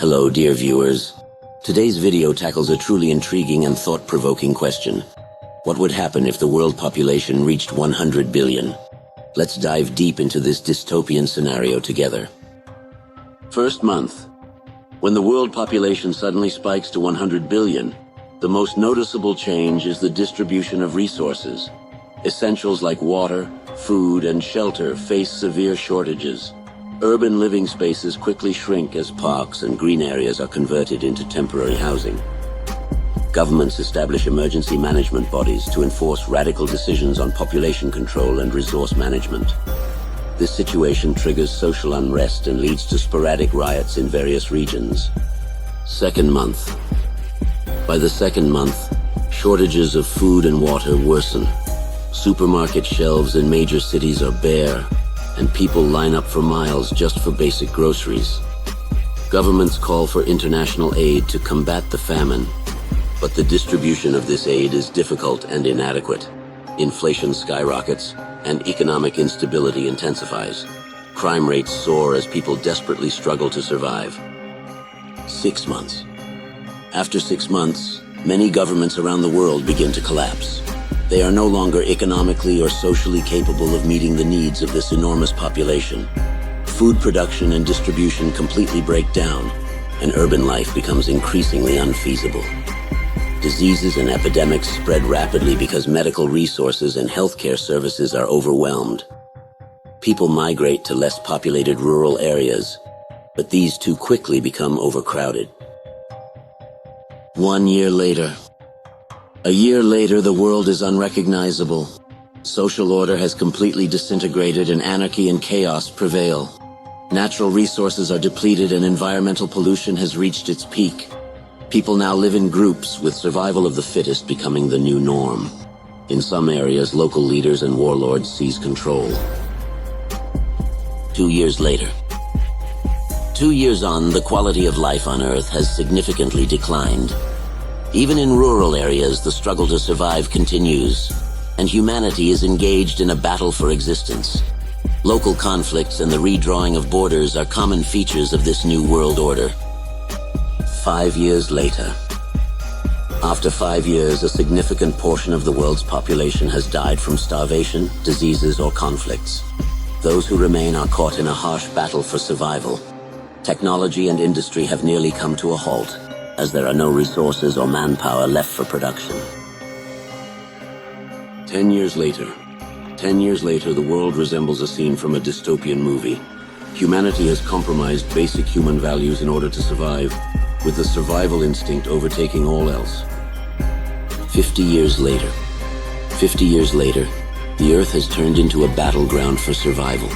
Hello, dear viewers. Today's video tackles a truly intriguing and thought-provoking question. What would happen if the world population reached 100 billion? Let's dive deep into this dystopian scenario together. First month. When the world population suddenly spikes to 100 billion, the most noticeable change is the distribution of resources. Essentials like water, food, and shelter face severe shortages. Urban living spaces quickly shrink as parks and green areas are converted into temporary housing. Governments establish emergency management bodies to enforce radical decisions on population control and resource management. This situation triggers social unrest and leads to sporadic riots in various regions. Second month. By the second month, shortages of food and water worsen. Supermarket shelves in major cities are bare, and people line up for miles just for basic groceries. Governments call for international aid to combat the famine, but the distribution of this aid is difficult and inadequate. Inflation skyrockets, and economic instability intensifies. Crime rates soar as people desperately struggle to survive. 6 months. After 6 months, many governments around the world begin to collapse. They are no longer economically or socially capable of meeting the needs of this enormous population. Food production and distribution completely break down, and urban life becomes increasingly unfeasible. Diseases and epidemics spread rapidly because medical resources and healthcare services are overwhelmed. People migrate to less populated rural areas, but these too quickly become overcrowded. 1 year later. A year later, the world is unrecognizable. Social order has completely disintegrated and anarchy and chaos prevail. Natural resources are depleted and environmental pollution has reached its peak. People now live in groups, with survival of the fittest becoming the new norm. In some areas, local leaders and warlords seize control. 2 years later. 2 years on, the quality of life on Earth has significantly declined. Even in rural areas, the struggle to survive continues, and humanity is engaged in a battle for existence. Local conflicts and the redrawing of borders are common features of this new world order. 5 years later. After 5 years, a significant portion of the world's population has died from starvation, diseases, or conflicts. Those who remain are caught in a harsh battle for survival. Technology and industry have nearly come to a halt, as there are no resources or manpower left for production. 10 years later. 10 years later, the world resembles a scene from a dystopian movie. Humanity has compromised basic human values in order to survive, with the survival instinct overtaking all else. 50 years later. 50 years later, the Earth has turned into a battleground for survival.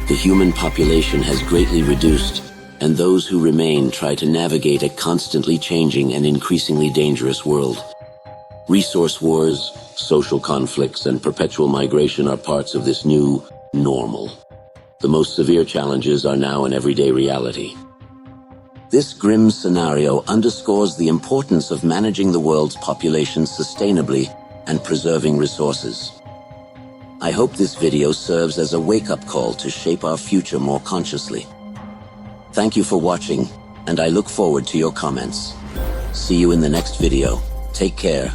The human population has greatly reduced, and those who remain try to navigate a constantly changing and increasingly dangerous world. Resource wars, social conflicts, and perpetual migration are parts of this new normal. The most severe challenges are now an everyday reality. This grim scenario underscores the importance of managing the world's population sustainably and preserving resources. I hope this video serves as a wake-up call to shape our future more consciously. Thank you for watching, and I look forward to your comments. See you in the next video. Take care.